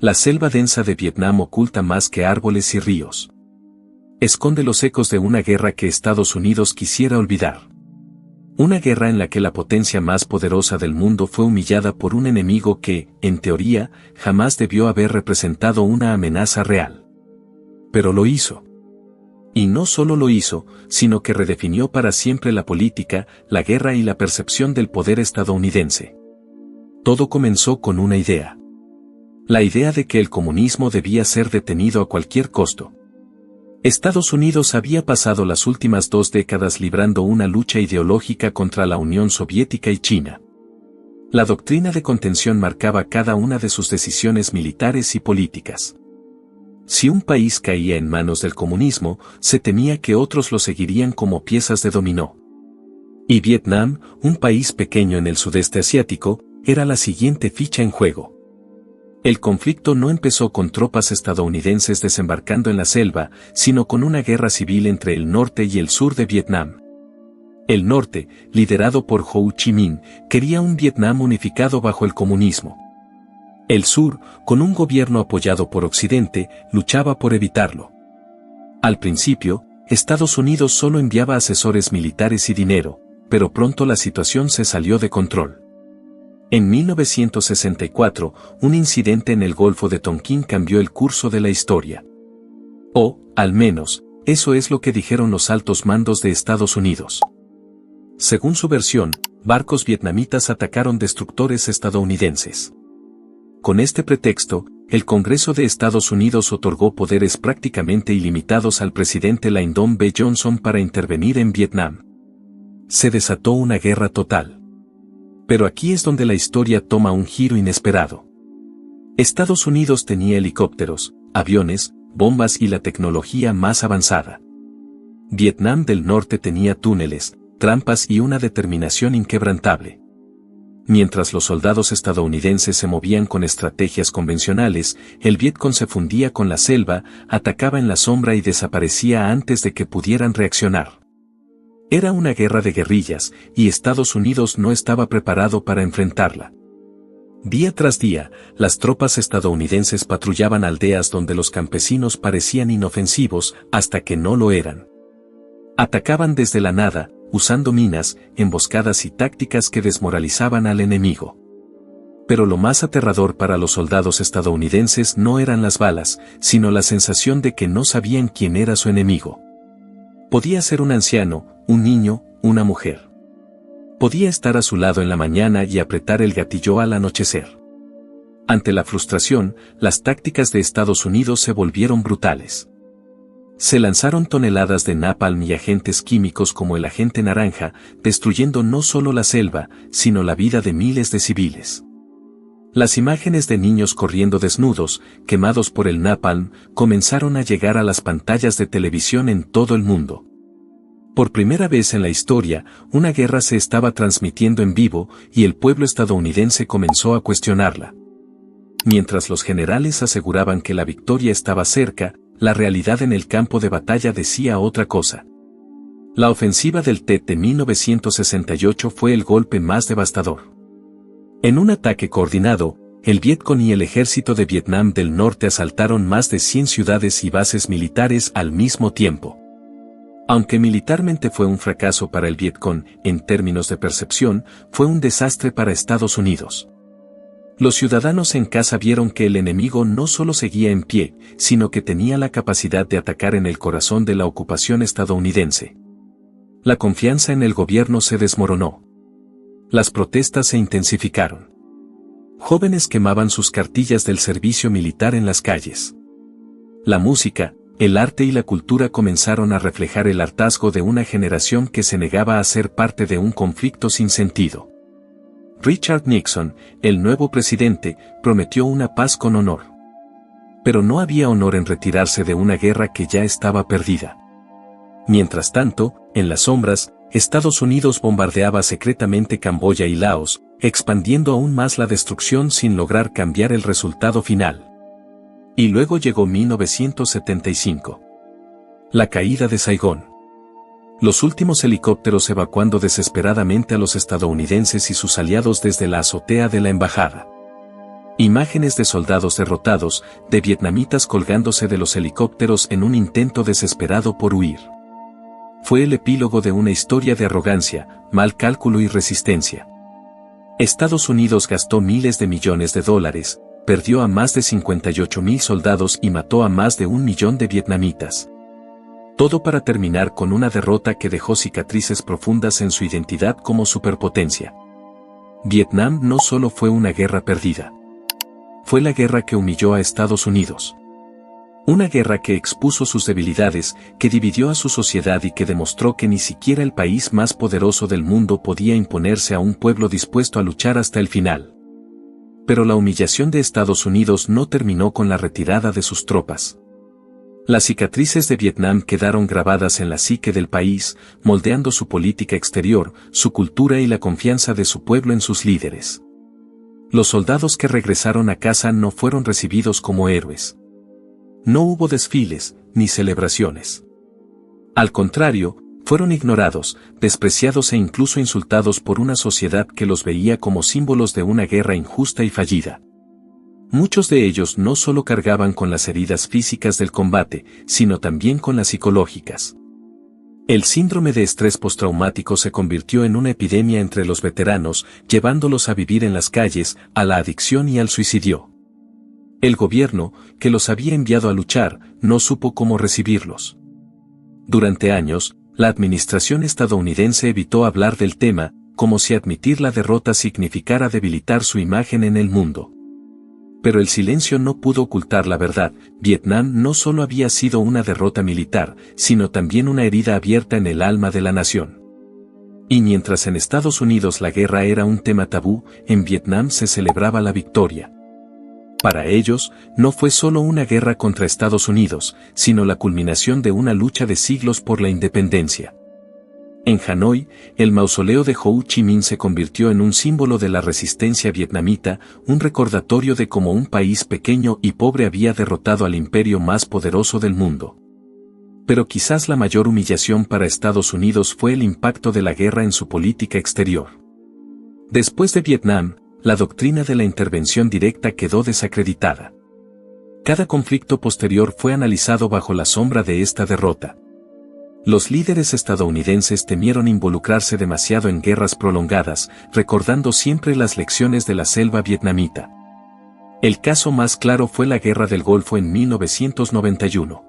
La selva densa de Vietnam oculta más que árboles y ríos. Esconde los ecos de una guerra que Estados Unidos quisiera olvidar. Una guerra en la que la potencia más poderosa del mundo fue humillada por un enemigo que, en teoría, jamás debió haber representado una amenaza real. Pero lo hizo. Y no solo lo hizo, sino que redefinió para siempre la política, la guerra y la percepción del poder estadounidense. Todo comenzó con una idea. La idea de que el comunismo debía ser detenido a cualquier costo. Estados Unidos había pasado las últimas 2 décadas librando una lucha ideológica contra la Unión Soviética y China. La doctrina de contención marcaba cada una de sus decisiones militares y políticas. Si un país caía en manos del comunismo, se temía que otros lo seguirían como piezas de dominó. Y Vietnam, un país pequeño en el sudeste asiático, era la siguiente ficha en juego. El conflicto no empezó con tropas estadounidenses desembarcando en la selva, sino con una guerra civil entre el norte y el sur de Vietnam. El norte, liderado por Ho Chi Minh, quería un Vietnam unificado bajo el comunismo. El sur, con un gobierno apoyado por Occidente, luchaba por evitarlo. Al principio, Estados Unidos solo enviaba asesores militares y dinero, pero pronto la situación se salió de control. En 1964, un incidente en el Golfo de Tonkin cambió el curso de la historia. O, al menos, eso es lo que dijeron los altos mandos de Estados Unidos. Según su versión, barcos vietnamitas atacaron destructores estadounidenses. Con este pretexto, el Congreso de Estados Unidos otorgó poderes prácticamente ilimitados al presidente Lyndon B. Johnson para intervenir en Vietnam. Se desató una guerra total. Pero aquí es donde la historia toma un giro inesperado. Estados Unidos tenía helicópteros, aviones, bombas y la tecnología más avanzada. Vietnam del Norte tenía túneles, trampas y una determinación inquebrantable. Mientras los soldados estadounidenses se movían con estrategias convencionales, el Vietcong se fundía con la selva, atacaba en la sombra y desaparecía antes de que pudieran reaccionar. Era una guerra de guerrillas, y Estados Unidos no estaba preparado para enfrentarla. Día tras día, las tropas estadounidenses patrullaban aldeas donde los campesinos parecían inofensivos hasta que no lo eran. Atacaban desde la nada, usando minas, emboscadas y tácticas que desmoralizaban al enemigo. Pero lo más aterrador para los soldados estadounidenses no eran las balas, sino la sensación de que no sabían quién era su enemigo. Podía ser un anciano, un niño, una mujer. Podía estar a su lado en la mañana y apretar el gatillo al anochecer. Ante la frustración, las tácticas de Estados Unidos se volvieron brutales. Se lanzaron toneladas de napalm y agentes químicos como el agente naranja, destruyendo no solo la selva, sino la vida de miles de civiles. Las imágenes de niños corriendo desnudos, quemados por el napalm, comenzaron a llegar a las pantallas de televisión en todo el mundo. Por primera vez en la historia, una guerra se estaba transmitiendo en vivo y el pueblo estadounidense comenzó a cuestionarla. Mientras los generales aseguraban que la victoria estaba cerca, la realidad en el campo de batalla decía otra cosa. La ofensiva del Tet de 1968 fue el golpe más devastador. En un ataque coordinado, el Vietcong y el ejército de Vietnam del Norte asaltaron más de 100 ciudades y bases militares al mismo tiempo. Aunque militarmente fue un fracaso para el Vietcong, en términos de percepción, fue un desastre para Estados Unidos. Los ciudadanos en casa vieron que el enemigo no solo seguía en pie, sino que tenía la capacidad de atacar en el corazón de la ocupación estadounidense. La confianza en el gobierno se desmoronó. Las protestas se intensificaron. Jóvenes quemaban sus cartillas del servicio militar en las calles. La música, el arte y la cultura comenzaron a reflejar el hartazgo de una generación que se negaba a ser parte de un conflicto sin sentido. Richard Nixon, el nuevo presidente, prometió una paz con honor. Pero no había honor en retirarse de una guerra que ya estaba perdida. Mientras tanto, en las sombras, Estados Unidos bombardeaba secretamente Camboya y Laos, expandiendo aún más la destrucción sin lograr cambiar el resultado final. Y luego llegó 1975. La caída de Saigón. Los últimos helicópteros evacuando desesperadamente a los estadounidenses y sus aliados desde la azotea de la embajada. Imágenes de soldados derrotados, de vietnamitas colgándose de los helicópteros en un intento desesperado por huir. Fue el epílogo de una historia de arrogancia, mal cálculo y resistencia. Estados Unidos gastó miles de millones de dólares, perdió a más de 58,000 soldados y mató a más de 1 millón de vietnamitas. Todo para terminar con una derrota que dejó cicatrices profundas en su identidad como superpotencia. Vietnam no solo fue una guerra perdida. Fue la guerra que humilló a Estados Unidos. Una guerra que expuso sus debilidades, que dividió a su sociedad y que demostró que ni siquiera el país más poderoso del mundo podía imponerse a un pueblo dispuesto a luchar hasta el final. Pero la humillación de Estados Unidos no terminó con la retirada de sus tropas. Las cicatrices de Vietnam quedaron grabadas en la psique del país, moldeando su política exterior, su cultura y la confianza de su pueblo en sus líderes. Los soldados que regresaron a casa no fueron recibidos como héroes. No hubo desfiles, ni celebraciones. Al contrario, fueron ignorados, despreciados e incluso insultados por una sociedad que los veía como símbolos de una guerra injusta y fallida. Muchos de ellos no solo cargaban con las heridas físicas del combate, sino también con las psicológicas. El síndrome de estrés postraumático se convirtió en una epidemia entre los veteranos, llevándolos a vivir en las calles, a la adicción y al suicidio. El gobierno, que los había enviado a luchar, no supo cómo recibirlos. Durante años, la administración estadounidense evitó hablar del tema, como si admitir la derrota significara debilitar su imagen en el mundo. Pero el silencio no pudo ocultar la verdad. Vietnam no solo había sido una derrota militar, sino también una herida abierta en el alma de la nación. Y mientras en Estados Unidos la guerra era un tema tabú, en Vietnam se celebraba la victoria. Para ellos, no fue solo una guerra contra Estados Unidos, sino la culminación de una lucha de siglos por la independencia. En Hanoi, el mausoleo de Ho Chi Minh se convirtió en un símbolo de la resistencia vietnamita, un recordatorio de cómo un país pequeño y pobre había derrotado al imperio más poderoso del mundo. Pero quizás la mayor humillación para Estados Unidos fue el impacto de la guerra en su política exterior. Después de Vietnam, la doctrina de la intervención directa quedó desacreditada. Cada conflicto posterior fue analizado bajo la sombra de esta derrota. Los líderes estadounidenses temieron involucrarse demasiado en guerras prolongadas, recordando siempre las lecciones de la selva vietnamita. El caso más claro fue la Guerra del Golfo en 1991.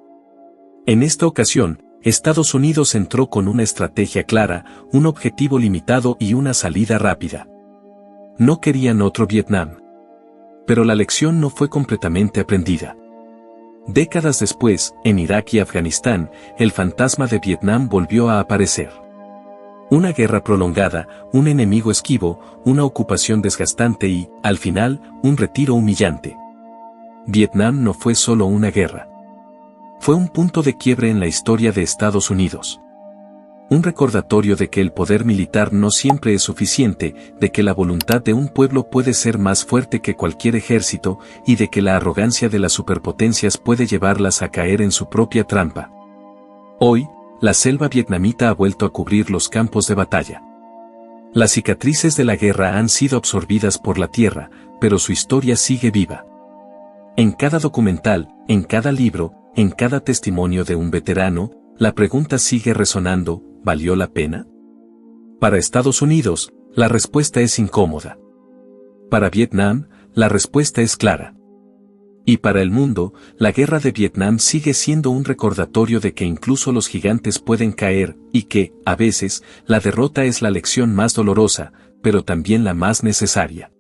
En esta ocasión, Estados Unidos entró con una estrategia clara, un objetivo limitado y una salida rápida. No querían otro Vietnam. Pero la lección no fue completamente aprendida. Décadas después, en Irak y Afganistán, el fantasma de Vietnam volvió a aparecer. Una guerra prolongada, un enemigo esquivo, una ocupación desgastante y, al final, un retiro humillante. Vietnam no fue solo una guerra. Fue un punto de quiebre en la historia de Estados Unidos. Un recordatorio de que el poder militar no siempre es suficiente, de que la voluntad de un pueblo puede ser más fuerte que cualquier ejército, y de que la arrogancia de las superpotencias puede llevarlas a caer en su propia trampa. Hoy, la selva vietnamita ha vuelto a cubrir los campos de batalla. Las cicatrices de la guerra han sido absorbidas por la tierra, pero su historia sigue viva. En cada documental, en cada libro, en cada testimonio de un veterano, la pregunta sigue resonando: ¿valió la pena? Para Estados Unidos, la respuesta es incómoda. Para Vietnam, la respuesta es clara. Y para el mundo, la guerra de Vietnam sigue siendo un recordatorio de que incluso los gigantes pueden caer, y que, a veces, la derrota es la lección más dolorosa, pero también la más necesaria.